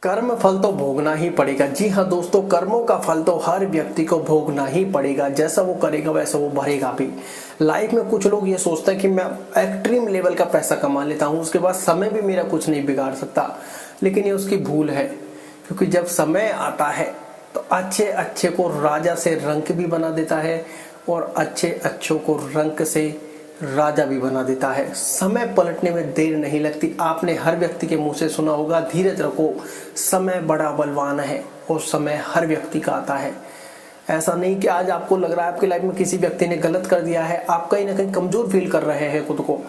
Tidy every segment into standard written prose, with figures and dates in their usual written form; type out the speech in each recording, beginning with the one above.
कर्म फल तो भोगना ही पड़ेगा। जी हाँ दोस्तों, कर्मों का फल तो हर व्यक्ति को भोगना ही पड़ेगा। जैसा वो करेगा वैसा वो भरेगा भी। लाइफ में कुछ लोग ये सोचते हैं कि मैं एक्सट्रीम लेवल का पैसा कमा लेता हूँ, उसके बाद समय भी मेरा कुछ नहीं बिगाड़ सकता, लेकिन ये उसकी भूल है। क्योंकि जब समय आता है तो अच्छे अच्छे को राजा से रंक भी बना देता है और अच्छे अच्छों को रंक से राजा भी बना देता है। समय पलटने में देर नहीं लगती। आपने हर व्यक्ति के मुंह से सुना होगा, धीरज रखो, समय बड़ा बलवान है और समय हर व्यक्ति का आता है। ऐसा नहीं कि आज आपको लग रहा है आपकी लाइफ में किसी व्यक्ति ने गलत कर दिया है, आप कहीं ना कहीं कमजोर फील कर रहे हैं खुद को।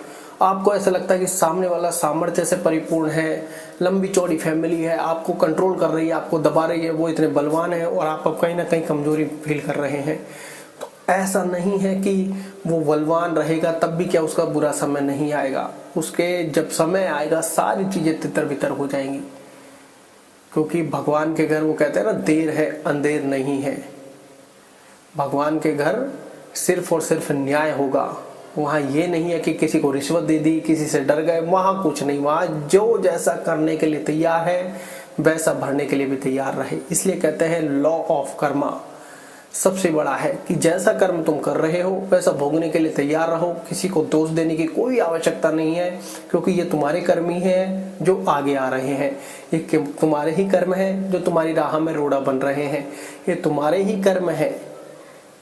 आपको ऐसा लगता है कि सामने वाला सामर्थ्य से परिपूर्ण है, लंबी चौड़ी फैमिली है, आपको कंट्रोल कर रही है, आपको दबा रही है, वो इतने बलवान है और आप कहीं ना कहीं कमजोरी फील कर रहे हैं। ऐसा नहीं है कि वो बलवान रहेगा तब भी क्या उसका बुरा समय नहीं आएगा। उसके जब समय आएगा सारी चीजें तितर बितर हो जाएंगी। क्योंकि भगवान के घर वो कहते हैं ना, देर है अंधेर नहीं है। भगवान के घर सिर्फ और सिर्फ न्याय होगा। वहां ये नहीं है कि किसी को रिश्वत दे दी, किसी से डर गए, वहां कुछ नहीं। वहां जो जैसा करने के लिए तैयार है वैसा भरने के लिए भी तैयार रहे। इसलिए कहते हैं लॉ ऑफ कर्मा सबसे बड़ा है कि जैसा कर्म तुम कर रहे हो वैसा भोगने के लिए तैयार रहो। किसी को दोष देने की कोई आवश्यकता नहीं है, क्योंकि ये तुम्हारे कर्म ही हैं जो आगे आ रहे हैं। ये तुम्हारे ही कर्म हैं जो तुम्हारी राह में रोड़ा बन रहे हैं। ये तुम्हारे ही कर्म है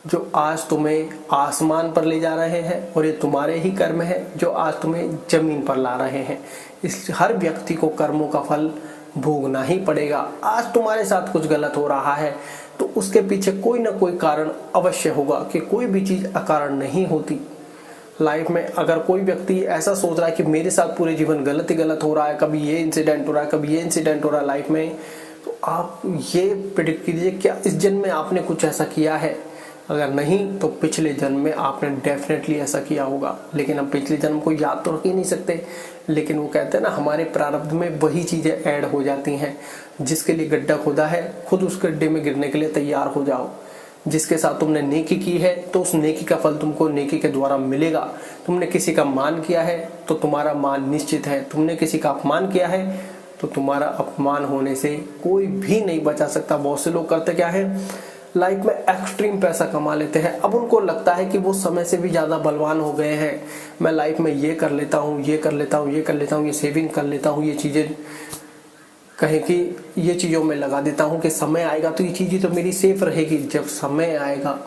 जो आज तुम्हें आसमान पर ले जा रहे हैं और ये तुम्हारे ही कर्म है जो आज तुम्हें जमीन पर ला रहे हैं। इस हर व्यक्ति को कर्मों का फल भोगना ही पड़ेगा। आज तुम्हारे साथ कुछ गलत हो रहा है तो उसके पीछे कोई ना कोई कारण अवश्य होगा, कि कोई भी चीज अकारण नहीं होती। लाइफ में अगर कोई व्यक्ति ऐसा सोच रहा है कि मेरे साथ पूरे जीवन गलत ही गलत हो रहा है, कभी ये इंसिडेंट हो रहा है, कभी ये इंसिडेंट हो रहा है लाइफ में, तो आप ये प्रेडिक्ट कीजिए क्या इस जन्म में आपने कुछ ऐसा किया है। अगर नहीं तो पिछले जन्म में आपने डेफिनेटली ऐसा किया होगा, लेकिन हम पिछले जन्म को याद तो रख ही नहीं सकते। लेकिन वो कहते हैं ना, हमारे प्रारब्ध में वही चीजें ऐड हो जाती हैं। जिसके लिए गड्ढा खोदा है खुद उस गड्ढे में गिरने के लिए तैयार हो जाओ। जिसके साथ तुमने नेकी की है तो उस नेकी का फल तुमको नेकी के द्वारा मिलेगा। तुमने किसी का मान किया है तो तुम्हारा मान निश्चित है। तुमने किसी का अपमान किया है तो तुम्हारा अपमान होने से कोई भी नहीं बचा सकता। बहुत से लोग करते क्या है, लाइफ में एक्सट्रीम पैसा कमा लेते हैं। अब उनको लगता है कि वो समय से भी ज्यादा बलवान हो गए हैं। मैं लाइफ में ये कर लेता हूँ, ये कर लेता हूँ, ये कर लेता हूँ, ये सेविंग कर लेता हूँ, ये चीजें कहें कि ये चीजों में लगा देता हूँ कि समय आएगा तो ये चीजें तो मेरी सेफ रहेगी। जब समय आएगा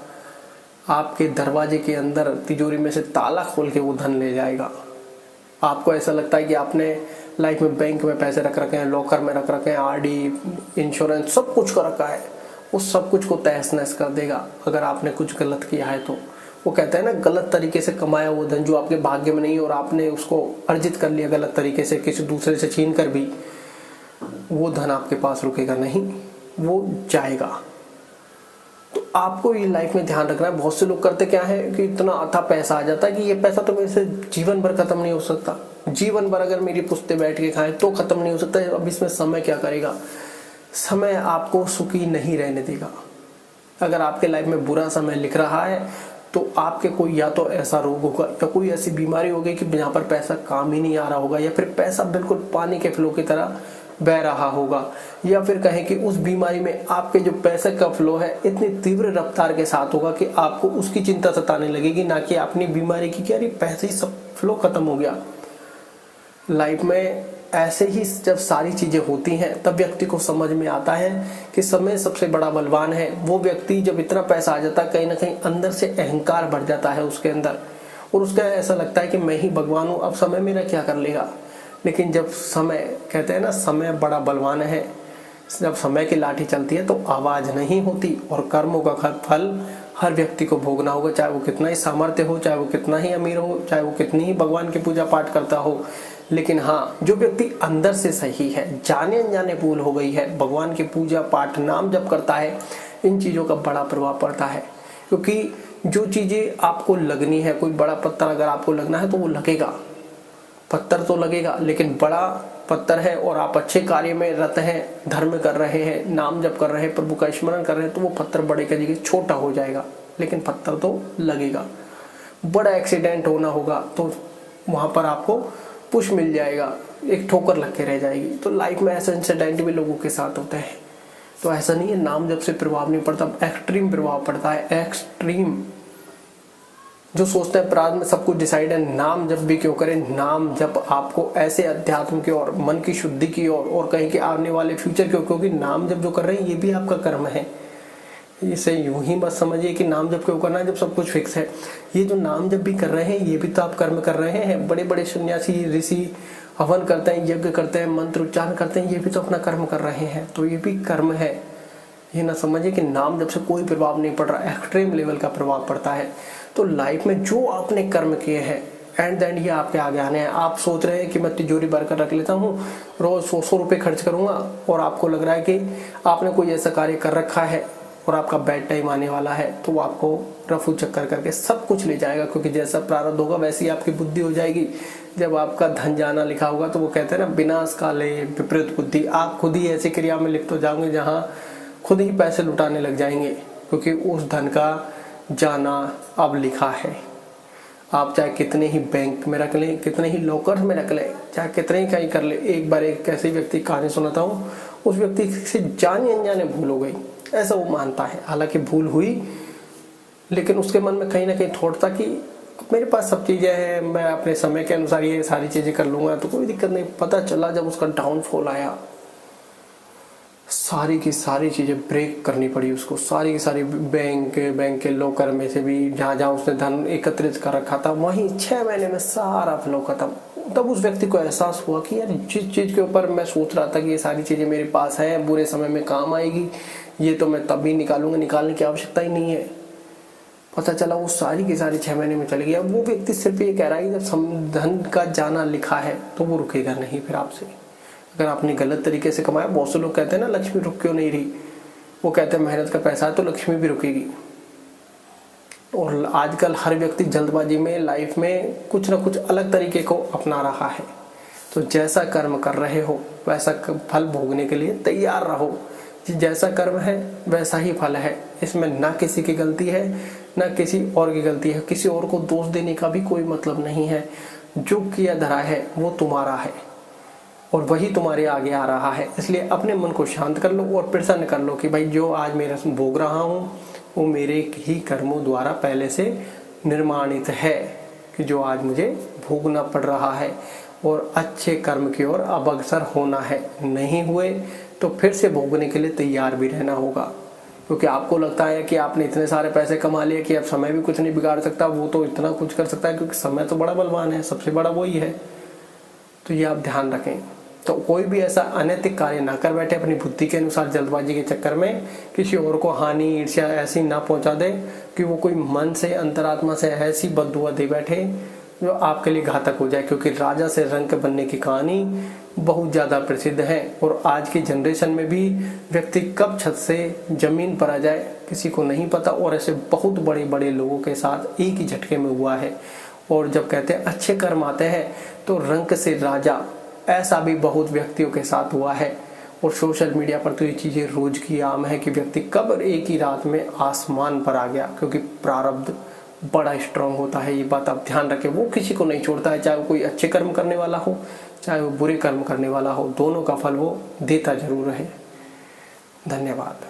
आपके दरवाजे के अंदर तिजोरी में से ताला खोल के वो धन ले जाएगा। आपको ऐसा लगता है कि आपने लाइफ में बैंक में पैसे रख रखे हैं, लॉकर में रख रखे हैं, आरडी, इंश्योरेंस सब कुछ कर रखा है, उस सब कुछ को तहस नहस कर देगा अगर आपने कुछ गलत किया है तो। वो कहते हैं ना, गलत तरीके से कमाया वो धन जो आपके भाग्य में नहीं और आपने उसको अर्जित कर लिया गलत तरीके से, किसी दूसरे से छीन कर भी, वो धन आपके पास रुकेगा नहीं, वो जाएगा। तो आपको ये लाइफ में ध्यान रखना है। बहुत से लोग करते क्या है कि इतना अथा पैसा आ जाता है कि ये पैसा तो मेरे से जीवन भर खत्म नहीं हो सकता। जीवन भर अगर मेरी पुश्ते बैठ के खाएं तो खत्म नहीं हो सकता। अब इसमें समय क्या करेगा? समय आपको सुखी नहीं रहने देगा। अगर आपके लाइफ में बुरा समय लिख रहा है तो आपके कोई या तो ऐसा रोग होगा या कोई ऐसी बीमारी होगी कि जहाँ पर पैसा काम ही नहीं आ रहा होगा, या फिर पैसा बिल्कुल पानी के फ्लो की तरह बह रहा होगा, या फिर कहें कि उस बीमारी में आपके जो पैसे का फ्लो है इतनी तीव्र रफ्तार के साथ होगा कि आपको उसकी चिंता सताने लगेगी, ना कि अपनी बीमारी की। क्या पैसे ही सब फ्लो खत्म हो गया। लाइफ में ऐसे ही जब सारी चीजें होती हैं तब व्यक्ति को समझ में आता है कि समय सबसे बड़ा बलवान है। वो व्यक्ति जब इतना पैसा आ जाता है कहीं ना कहीं अंदर से अहंकार बढ़ जाता है उसके अंदर, और उसका ऐसा लगता है कि मैं ही भगवान हूं, अब समय मेरा क्या कर लेगा। लेकिन जब समय, कहते हैं ना, समय बड़ा बलवान है, जब समय की लाठी चलती है तो आवाज नहीं होती। और कर्मों का फल हर व्यक्ति को भोगना होगा, चाहे वो कितना ही सामर्थ्य हो, चाहे वो कितना ही अमीर हो, चाहे वो कितनी ही भगवान की पूजा पाठ करता हो। लेकिन हाँ, जो व्यक्ति अंदर से सही है, जाने अनजाने भूल हो गई है, भगवान की पूजा पाठ नाम जप करता है, इन चीजों का बड़ा प्रभाव पड़ता है। क्योंकि जो चीजें आपको लगनी है, कोई बड़ा पत्थर अगर आपको लगना है तो वो लगेगा, पत्थर तो लगेगा, लेकिन बड़ा पत्थर है और आप अच्छे कार्य में रत हैं, धर्म कर रहे हैं, नाम जप कर रहे हैं, प्रभु का स्मरण कर रहे हैं, तो वो पत्थर बड़े की जगह छोटा हो जाएगा, लेकिन पत्थर तो लगेगा। बड़ा एक्सीडेंट होना होगा तो वहां पर आपको पुश मिल जाएगा, एक ठोकर लग के रह जाएगी। तो लाइफ में ऐसा इंसिडेंट भी लोगों के साथ होते हैं। तो ऐसा नहीं है नाम जप से प्रभाव नहीं पड़ता, एक्सट्रीम प्रभाव पड़ता है। एक्सट्रीम जो सोचते हैं प्रारंभ में सब कुछ डिसाइड है, नाम जप भी क्यों करें। नाम जप आपको ऐसे अध्यात्म की ओर, मन की शुद्धि की ओर और कहीं के आने वाले फ्यूचर की ओर, क्योंकि नाम जप जो कर रहे हैं ये भी आपका कर्म है। इसे यूं ही मत समझिए कि नाम जप क्यों करना है जब सब कुछ फिक्स है। ये जो नाम जप भी कर रहे हैं ये भी तो आप कर्म कर रहे हैं। बड़े बड़े सन्यासी ऋषि हवन करते हैं, यज्ञ करते हैं, मंत्र उच्चारण करते हैं, ये भी तो अपना कर्म कर रहे हैं। तो ये भी कर्म है। ये ना समझिए कि नाम जप से कोई प्रभाव नहीं पड़ रहा, एक्सट्रीम लेवल का प्रभाव पड़ता है। तो लाइफ में जो आपने कर्म किए हैं एंड देन ये आपके आगे आने हैं। आप सोच रहे हैं कि मैं तिजोरी भर कर रख लेता हूँ, रोज 100 रुपये खर्च करूंगा, और आपको लग रहा है कि आपने कोई ऐसा कार्य कर रखा है और आपका बैड टाइम आने वाला है, तो वो आपको रफू चक्कर करके सब कुछ ले जाएगा। क्योंकि जैसा प्रारब्ध होगा वैसी आपकी बुद्धि हो जाएगी। जब आपका धन जाना लिखा होगा तो वो कहते हैं ना, विनाश काले विपरीत बुद्धि। आप खुद ही ऐसी क्रिया में लिप्त हो जाओगे जहाँ खुद ही पैसे लुटाने लग जाएंगे, क्योंकि उस धन का जाना अब लिखा है। आप चाहे कितने ही बैंक में रख लें, कितने ही लॉकर्स में रख लें, चाहे कितने ही कहीं कर ले। एक बार एक ऐसे व्यक्ति की कहानी सुनाता हूँ। उस व्यक्ति से जाने अनजाने भूल हो गई, ऐसा वो मानता है। हालांकि भूल हुई, लेकिन उसके मन में कहीं ना कहीं थॉट था कि मेरे पास सब चीज़ें हैं, मैं अपने समय के अनुसार ये सारी चीज़ें कर लूँगा, तो कोई दिक्कत नहीं। पता चला जब उसका डाउनफॉल आया, सारी की सारी चीज़ें ब्रेक करनी पड़ी उसको। सारी की सारी बैंक के लॉकर में से भी जहाँ जहाँ उसने धन एकत्रित कर रखा था, वहीं 6 महीने में सारा फ्लो खत्म। तब उस व्यक्ति को एहसास हुआ कि यार जिस चीज़ के ऊपर मैं सोच रहा था कि ये सारी चीज़ें मेरे पास हैं, बुरे समय में काम आएगी, ये तो मैं तभी निकालूंगा, निकालने की आवश्यकता ही नहीं है। पता चला वो सारी की सारी 6 महीने में चली गई। अब वो व्यक्ति सिर्फ ये कह रहा है कि जब धन का जाना लिखा है तो वो रुकेगा नहीं फिर आपसे। अगर आपने गलत तरीके से कमाया, बहुत से लोग कहते हैं ना लक्ष्मी रुक क्यों नहीं रही, वो कहते हैं मेहनत का पैसा है तो लक्ष्मी भी रुकेगी। और आजकल हर व्यक्ति जल्दबाजी में लाइफ में कुछ ना कुछ अलग तरीके को अपना रहा है। तो जैसा कर्म कर रहे हो वैसा फल भोगने के लिए तैयार रहो। जैसा कर्म है वैसा ही फल है। इसमें ना किसी की गलती है ना किसी और की गलती है। किसी और को दोष देने का भी कोई मतलब नहीं है। जो किया धरा है वो तुम्हारा है और वही तुम्हारे आगे आ रहा है। इसलिए अपने मन को शांत कर लो और प्रसन्न कर लो कि भाई जो आज मेरा भोग रहा हूँ वो मेरे ही कर्मों द्वारा पहले से निर्माणित है, कि जो आज मुझे भोगना पड़ रहा है। और अच्छे कर्म की ओर अब अग्रसर होना है। नहीं हुए तो फिर से भोगने के लिए तैयार भी रहना होगा। क्योंकि आपको लगता है कि आपने इतने सारे पैसे कमा लिए कि अब समय भी कुछ नहीं बिगाड़ सकता, वो तो इतना कुछ कर सकता है, क्योंकि समय तो बड़ा बलवान है, सबसे बड़ा वही है। तो ये आप ध्यान रखें। तो कोई भी ऐसा अनैतिक कार्य ना कर बैठे अपनी बुद्धि के अनुसार, जल्दबाजी के चक्कर में किसी और को हानि ईर्ष्या ऐसी ना पहुंचा दे कि वो कोई मन से अंतरात्मा से ऐसी बद्दुआ दे बैठे जो आपके लिए घातक हो जाए। क्योंकि राजा से रंक बनने की कहानी बहुत ज़्यादा प्रसिद्ध है और आज की जनरेशन में भी व्यक्ति कब छत से जमीन पर आ जाए किसी को नहीं पता। और ऐसे बहुत बड़े बड़े लोगों के साथ एक ही झटके में हुआ है। और जब कहते हैं अच्छे कर्म आते हैं तो रंक से राजा, ऐसा भी बहुत व्यक्तियों के साथ हुआ है। और सोशल मीडिया पर तो ये चीज़ें रोज की आम है कि व्यक्ति कब एक ही रात में आसमान पर आ गया। क्योंकि प्रारब्ध बड़ा स्ट्रांग होता है, ये बात आप ध्यान रखें। वो किसी को नहीं छोड़ता है, चाहे वो कोई अच्छे कर्म करने वाला हो चाहे वो बुरे कर्म करने वाला हो, दोनों का फल वो देता जरूर है। धन्यवाद।